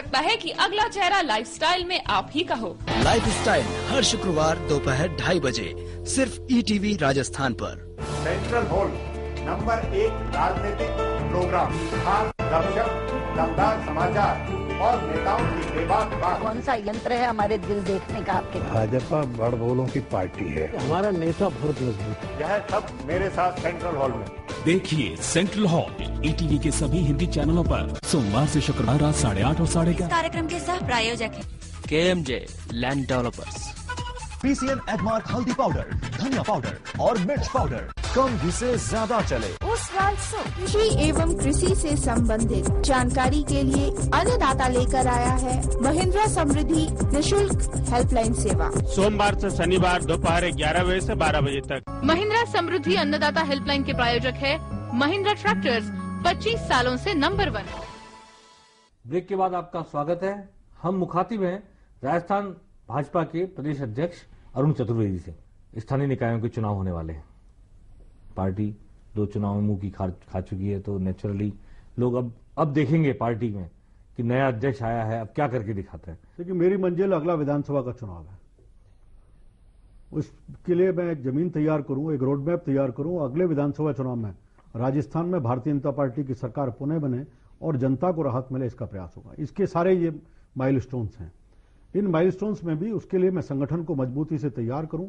सकता है कि अगला चेहरा लाइफस्टाइल में आप ही का हो। लाइफस्टाइल हर शुक्रवार दोपहर 2:30 बजे सिर्फ ETV राजस्थान पर। सेंट्रल हॉल नंबर 1 राजनीतिक प्रोग्राम, दर्शक, दमदार समाचार और नेताओं की बेबाक बात। कौन सा यंत्र है हमारे दिल देखने का आपके? भाजपा बड़बोलों की पार्टी है। हमारा नेता बहुत मजबूत है। यह सब मेरे साथ सेंट्रल हॉल में। देखिए सेंट्रल हॉल ETV के सभी हिंदी चैनलों पर सोमवार से शुक्रवार रात 8:30 और 11:30। कार्यक्रम के सह प्रायोजक है KMJ land developers. PCN Admark हल्दी पाउडर, धनिया पाउडर और मिर्च पाउडर कम घी से ज्यादा चले। कृषि एवं कृषि से संबंधित जानकारी के लिए अन्नदाता लेकर आया है महिंद्रा समृद्धि निशुल्क हेल्पलाइन सेवा। सोमवार से शनिवार दोपहर 11 बजे से 12 बजे तक। महिंद्रा समृद्धि अन्नदाता हेल्पलाइन के प्रायोजक है महिंद्रा ट्रैक्टर्स, 25 सालों से नंबर 1। ब्रेक के बाद आपका स्वागत है। हम मुखातिब हैं राजस्थान भाजपा के प्रदेश अध्यक्ष अरुण चतुर्वेदी से। स्थानीय निकायों के चुनाव होने वाले हैं। पार्टी 2 चुनाव में मुंह की खा चुकी है, तो नेचुरली लोग अब देखेंगे पार्टी में कि नया अध्यक्ष आया है, अब क्या करके दिखाता है। देखिए, मेरी मंजिल अगला विधानसभा का चुनाव है। उसके लिए मैं जमीन तैयार करूं, एक रोड मैप तैयार करूं। अगले विधानसभा चुनाव में राजस्थान में भारतीय जनता पार्टी की सरकार पुनः बने और जनता को राहत मिले, इसका प्रयास होगा। इसके सारे ये माइलस्टोन्स हैं। इन माइलस्टोन्स में भी उसके लिए मैं संगठन को मजबूती से तैयार करूं,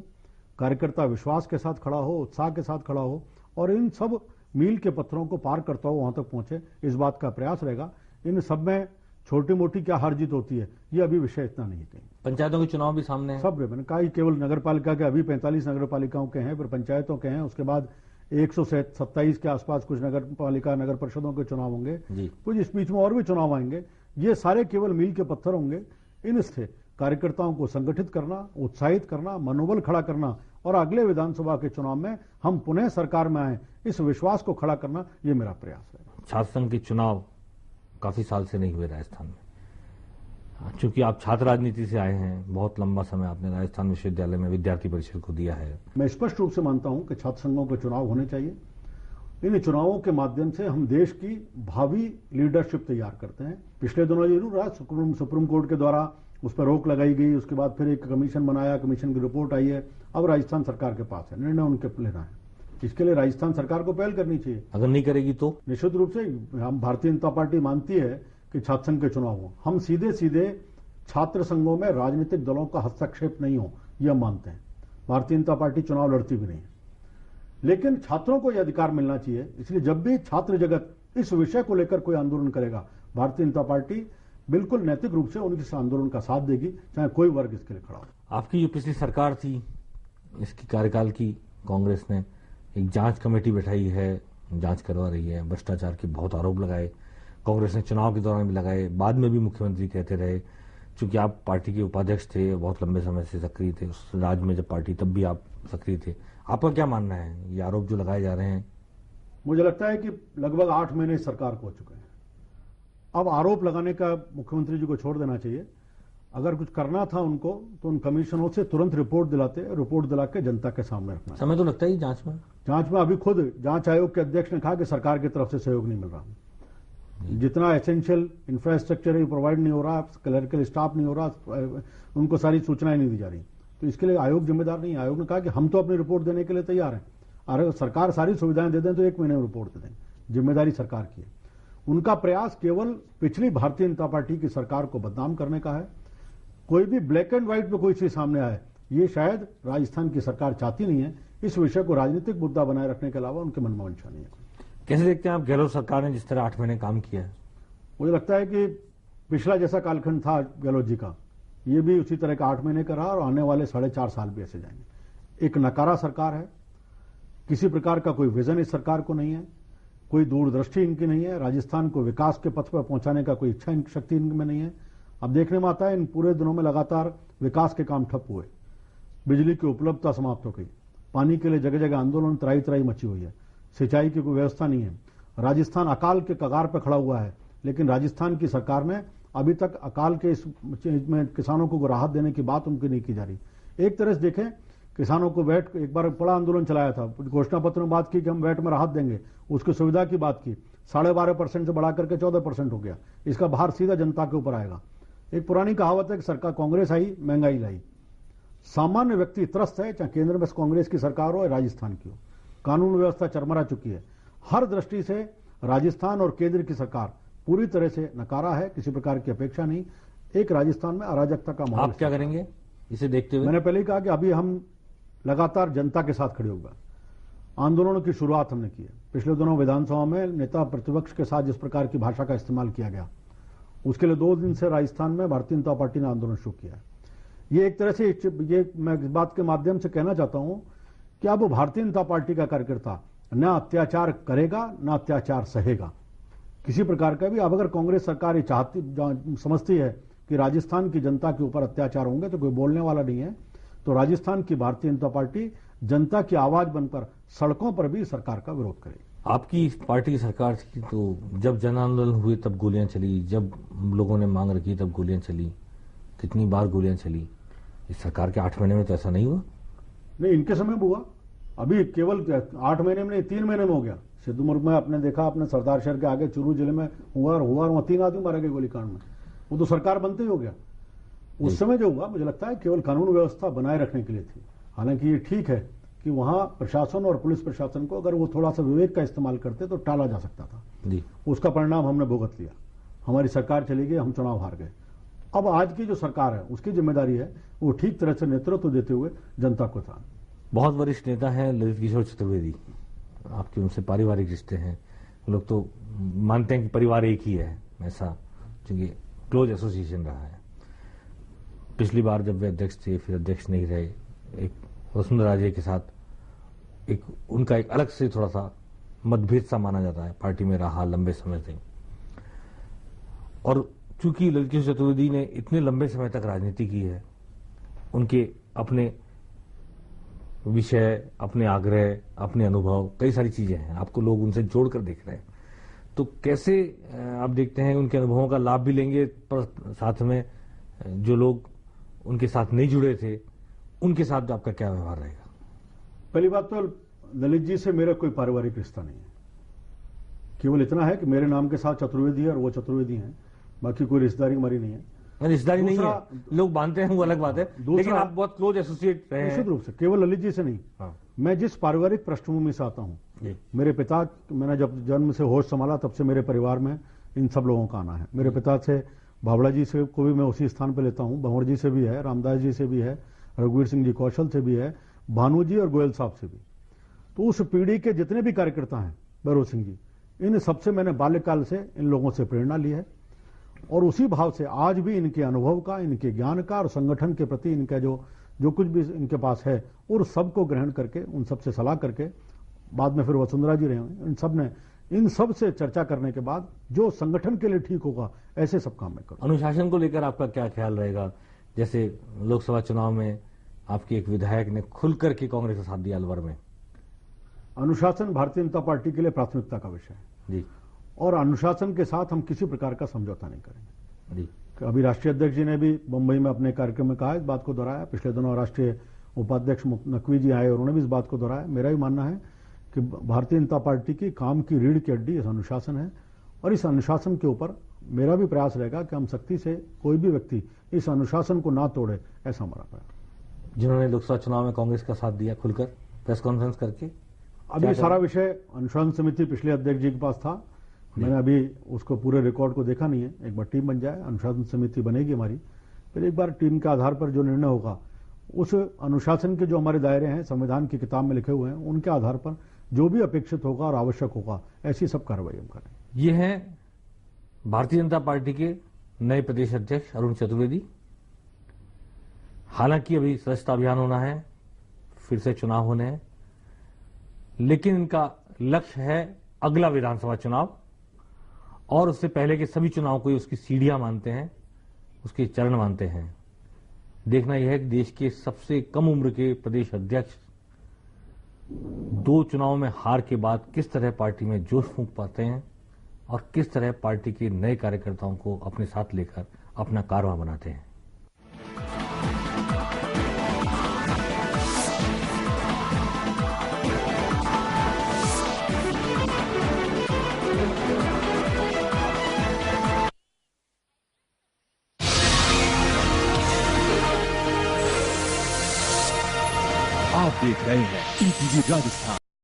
कार्यकर्ता विश्वास के साथ खड़ा हो, उत्साह के साथ खड़ा हो और इन सब मील के पत्थरों को पार करता हो वहां तक पहुंचे, इस बात का प्रयास रहेगा। इन सब में छोटी मोटी क्या हार जीत होती है, ये अभी विषय इतना नहीं है। कहीं पंचायतों के चुनाव भी सामने हैं। सब मैंने कहा केवल नगर पालिका के अभी 45 नगर पालिकाओं के हैं, फिर पंचायतों के हैं, उसके बाद 127 के आसपास कुछ नगर पालिका नगर परिषदों के चुनाव होंगे, कुछ इस बीच में और भी चुनाव आएंगे। ये सारे केवल मील के पत्थर होंगे। इनसे कार्यकर्ताओं को संगठित करना, उत्साहित करना, मनोबल खड़ा करना और अगले विधानसभा के चुनाव में हम पुनः सरकार में आए, इस विश्वास को खड़ा करना, ये मेरा प्रयास है। छात्र संघ के चुनाव काफी साल से नहीं हुए राजस्थान में। चूंकि आप छात्र राजनीति से आए हैं, बहुत लंबा समय आपने राजस्थान विश्वविद्यालय में विद्यार्थी परिषद को दिया है। मैं स्पष्ट रूप से मानता हूं कि छात्र संघों के चुनाव होने चाहिए। इन चुनावों के माध्यम से हम देश की भावी लीडरशिप तैयार करते हैं। पिछले दिनों जरूर रहा, सुप्रीम कोर्ट के द्वारा उस पर रोक लगाई गई, उसके बाद फिर एक कमीशन बनाया, कमीशन की रिपोर्ट आई है। अब राजस्थान सरकार के पास है, निर्णय उनके लेना है। इसके लिए राजस्थान सरकार को पहल करनी चाहिए। अगर नहीं करेगी तो निश्चित रूप से हम भारतीय जनता पार्टी मानती है कि छात्र संघ के चुनाव हो, हम सीधे सीधे छात्र संघों में राजनीतिक दलों का हस्तक्षेप नहीं हो, यह मानते हैं। भारतीय जनता पार्टी चुनाव लड़ती भी नहीं है, लेकिन छात्रों को यह अधिकार मिलना चाहिए। इसलिए जब भी छात्र जगत इस विषय को लेकर कोई आंदोलन करेगा, भारतीय जनता पार्टी बिल्कुल नैतिक रूप से उनके आंदोलन का साथ देगी, चाहे कोई वर्ग इसके लिए खड़ा हो। आपकी जो पिछली सरकार थी, इसकी कार्यकाल की कांग्रेस ने एक जांच कमेटी बैठाई है, जांच करवा रही है। भ्रष्टाचार के बहुत आरोप लगाए, कांग्रेस ने चुनाव के दौरान भी लगाए, बाद में भी मुख्यमंत्री कहते रहे। चूंकि आप पार्टी के उपाध्यक्ष थे, बहुत लंबे समय से सक्रिय थे उस राज्य में जब पार्टी, तब भी आप सक्रिय थे। आपका क्या मानना है, ये आरोप जो लगाए जा रहे हैं? मुझे लगता है कि लगभग 8 महीने सरकार को हो चुके हैं। अब आरोप लगाने का मुख्यमंत्री जी को छोड़ देना चाहिए। अगर कुछ करना था उनको, तो उन कमीशनों से तुरंत रिपोर्ट दिला के जनता के सामने रखना। समय तो लगता ही जांच में अभी खुद जांच आयोग के अध्यक्ष ने कहा कि सरकार की तरफ से सहयोग नहीं मिल रहा। जितना एसेंशियल इंफ्रास्ट्रक्चर है प्रोवाइड नहीं हो रहा, क्लरिकल स्टाफ नहीं हो रहा, उनको सारी सूचनाएं नहीं दी जा रही। तो इसके लिए आयोग जिम्मेदार नहीं है। आयोग ने कहा कि हम तो अपनी रिपोर्ट देने के लिए तैयार हैं, अगर सरकार सारी सुविधाएं दे दें तो 1 महीने में रिपोर्ट दे दें। जिम्मेदारी सरकार की है। उनका प्रयास केवल पिछली भारतीय जनता पार्टी की सरकार को बदनाम करने का है। कोई भी ब्लैक एंड व्हाइट पे कोई चीज सामने आए, ये शायद राजस्थान की सरकार चाहती नहीं है। इस विषय को राजनीतिक मुद्दा बनाए रखने के अलावा उनके मन में मंशा नहीं है। कैसे देखते हैं आप गहलोत सरकार ने जिस तरह 8 महीने काम किया है? मुझे लगता है कि पिछला जैसा कालखंड था गहलोत जी का, ये भी उसी तरह का 8 महीने का रहा और आने वाले 4.5 साल भी ऐसे जाएंगे। एक नकारा सरकार है, किसी प्रकार का कोई विजन इस सरकार को नहीं है, कोई दूरदृष्टि इनकी नहीं है, राजस्थान को विकास के पथ पर पहुंचाने का कोई इच्छा शक्ति इनमें नहीं है। अब देखने में आता है इन पूरे दिनों में लगातार विकास के काम ठप हुए, बिजली की उपलब्धता समाप्त हो गई, पानी के लिए जगह जगह आंदोलन त्राही त्राही मची हुई है, सिंचाई की कोई व्यवस्था नहीं है। राजस्थान अकाल के कगार पर खड़ा हुआ है, लेकिन राजस्थान की सरकार ने अभी तक अकाल के इस में किसानों को राहत देने की बात उनकी नहीं की जा रही। एक तरह से देखें किसानों को वैट, एक बार बड़ा आंदोलन चलाया था, घोषणा पत्र में बात की कि हम वैट में राहत देंगे, उसकी सुविधा की बात की, 12.5% से बढ़ा करके 14% हो गया। इसका भार सीधा जनता के ऊपर आएगा। एक पुरानी कहावत है कि सरकार कांग्रेस आई महंगाई लाई। सामान्य व्यक्ति त्रस्त है, चाहे केंद्र में कांग्रेस की सरकार हो या राजस्थान की हो। कानून व्यवस्था चरमरा चुकी है। हर दृष्टि से राजस्थान और केंद्र की सरकार पूरी तरह से नकारा है, किसी प्रकार की अपेक्षा नहीं। एक राजस्थान में अराजकता का माहौल। आप क्या करेंगे इसे देखते हुए? मैंने पहले ही कहा कि अभी हम लगातार जनता के साथ खड़े होगा। आंदोलनों की शुरुआत हमने की है। पिछले दिनों विधानसभा में नेता प्रतिपक्ष के साथ जिस प्रकार की भाषा का इस्तेमाल किया गया, उसके लिए 2 दिन से राजस्थान में भारतीय जनता पार्टी ने आंदोलन शुरू किया है। ये एक तरह से ये मैं इस बात के माध्यम से कहना चाहता हूं कि अब भारतीय जनता पार्टी का कार्यकर्ता न अत्याचार करेगा न अत्याचार सहेगा किसी प्रकार का भी। अब अगर कांग्रेस सरकार ये चाहती समझती है कि राजस्थान की जनता के ऊपर अत्याचार होंगे तो कोई बोलने वाला नहीं है, तो राजस्थान की भारतीय जनता पार्टी जनता की आवाज बनकर सड़कों पर भी सरकार का विरोध करेगी। आपकी पार्टी की सरकार थी तो जब जन आंदोलन हुए तब गोलियां चली, जब लोगों ने मांग रखी तब गोलियां चली, कितनी बार गोलियां चली? इस सरकार के 8 महीने में तो ऐसा नहीं हुआ। नहीं, इनके समय में हुआ। अभी केवल 8 महीने में नहीं, 3 महीने में हो गया। सिद्धूमुर्ग में आपने देखा, अपने सरदार शहर के आगे चूरू जिले में हुआ और वहां 3 आदमी मारे गए गोलीकांड में। वो तो सरकार बनते ही हो गया। उस समय जो हुआ मुझे लगता है केवल कानून व्यवस्था बनाए रखने के लिए थी। हालांकि ये ठीक है कि वहां प्रशासन और पुलिस प्रशासन को अगर वो थोड़ा सा विवेक का इस्तेमाल करते तो टाला जा सकता था जी। उसका परिणाम हमने भुगत लिया। हमारी सरकार चली गई, हम चुनाव हार गए। अब आज की जो सरकार है उसकी जिम्मेदारी है वो ठीक तरह से नेतृत्व देते हुए जनता को था। बहुत वरिष्ठ नेता हैं ललित किशोर चतुर्वेदी, आपके उनसे पारिवारिक रिश्ते हैं। लोग तो मानते हैं कि परिवार एक ही है, ऐसा क्योंकि क्लोज एसोसिएशन रहा है। पिछली बार जब वे अध्यक्ष थे, फिर अध्यक्ष नहीं रहे, एक वसुंधरा जी के साथ एक उनका एक अलग से थोड़ा सा मतभेद सा माना जाता है, पार्टी में रहा लंबे समय से। और चूंकि ललित किशोर चतुर्वेदी ने इतने लंबे समय तक राजनीति की है, उनके अपने विषय, अपने आग्रह, अपने अनुभव, कई सारी चीजें हैं, आपको लोग उनसे जोड़कर देख रहे हैं। तो कैसे आप देखते हैं उनके अनुभवों का लाभ भी लेंगे, पर साथ में जो लोग उनके साथ नहीं जुड़े थे उनके साथ आपका क्या व्यवहार रहेगा? पहली बात तो ललित जी से मेरा कोई पारिवारिक रिश्ता नहीं है। केवल इतना है कि मेरे नाम के साथ चतुर्वेदी है और वो चतुर्वेदी हैं, बाकी कोई रिश्तेदारी हमारी नहीं है। रिश्तेदारी नहीं है, लोग मानते हैं वो अलग बात है, लेकिन आप बहुत क्लोज एसोसिएट रहे हैं। निश्चित रूप से, केवल ललित जी से नहीं। हाँ। मैं जिस पारिवारिक पृष्ठभूमि से आता हूँ, मेरे पिता, मैंने जब जन्म से होश संभाला तब से मेरे परिवार में इन सब लोगों का आना है। मेरे पिता से भावड़ा जी से को भी मैं उसी स्थान पर लेता हूँ, भंवर जी से भी है, रामदास जी से भी है, रघुवीर सिंह जी कौशल से भी है, भानु जी और गोयल साहब से भी। तो उस पीढ़ी के जितने भी कार्यकर्ता हैं, भैरव सिंह जी, इन सबसे मैंने बाल्यकाल से इन लोगों से प्रेरणा ली है और उसी भाव से आज भी इनके अनुभव का, इनके ज्ञान का और संगठन के प्रति इनका जो कुछ भी इनके पास है और सबको ग्रहण करके, उन सबसे सलाह करके, बाद में फिर वसुंधरा जी रहे, इन सब से चर्चा करने के बाद जो संगठन के लिए ठीक होगा ऐसे सब काम मैं करूं। अनुशासन को लेकर आपका क्या ख्याल रहेगा? जैसे लोकसभा चुनाव में आपके एक विधायक ने खुलकर के कांग्रेस का साथ दिया अलवर में। अनुशासन भारतीय जनता पार्टी के लिए प्राथमिकता का विषय है जी, और अनुशासन के साथ हम किसी प्रकार का समझौता नहीं करेंगे जी। अभी राष्ट्रीय अध्यक्ष जी ने भी मुंबई में अपने कार्यक्रम में कहा, इस बात को दोहराया। पिछले दिनों राष्ट्रीय उपाध्यक्ष नकवी जी आए और उन्होंने भी इस बात को दोहराया। मेरा भी मानना है कि भारतीय जनता पार्टी की काम की रीढ़ की हड्डी इस अनुशासन है और इस अनुशासन के ऊपर मेरा भी प्रयास रहेगा कि हम सख्ती से कोई भी व्यक्ति इस अनुशासन को ना तोड़े, ऐसा हमारा प्रयास। जिन्होंने लोकसभा चुनाव में कांग्रेस का साथ दिया खुलकर प्रेस कॉन्फ्रेंस करके, अभी सारा विषय अनुशासन समिति पिछले अध्यक्ष जी के पास था। मैंने अभी उसको पूरे रिकॉर्ड को देखा नहीं है। एक बार टीम बन जाए, अनुशासन समिति बनेगी हमारी, फिर एक बार टीम के आधार पर जो निर्णय होगा, उस अनुशासन के जो हमारे दायरे हैं संविधान की किताब में लिखे हुए हैं, उनके आधार पर जो भी अपेक्षित होगा और आवश्यक होगा ऐसी सब कार्रवाई हम करेंगे। ये है भारतीय जनता पार्टी के नए प्रदेश अध्यक्ष अरुण चतुर्वेदी। हालांकि अभी सदस्यता अभियान होना है, फिर से चुनाव होने हैं, लेकिन इनका लक्ष्य है अगला विधानसभा चुनाव और उससे पहले के सभी चुनाव को उसकी सीढ़ियां मानते हैं, उसके चरण मानते हैं। देखना यह है कि देश के सबसे कम उम्र के प्रदेश अध्यक्ष 2 चुनाव में हार के बाद किस तरह पार्टी में जोश फूंक पाते हैं और किस तरह पार्टी के नए कार्यकर्ताओं को अपने साथ लेकर अपना कारवां बनाते हैं। आप देख रहे हैं ETV राजस्थान।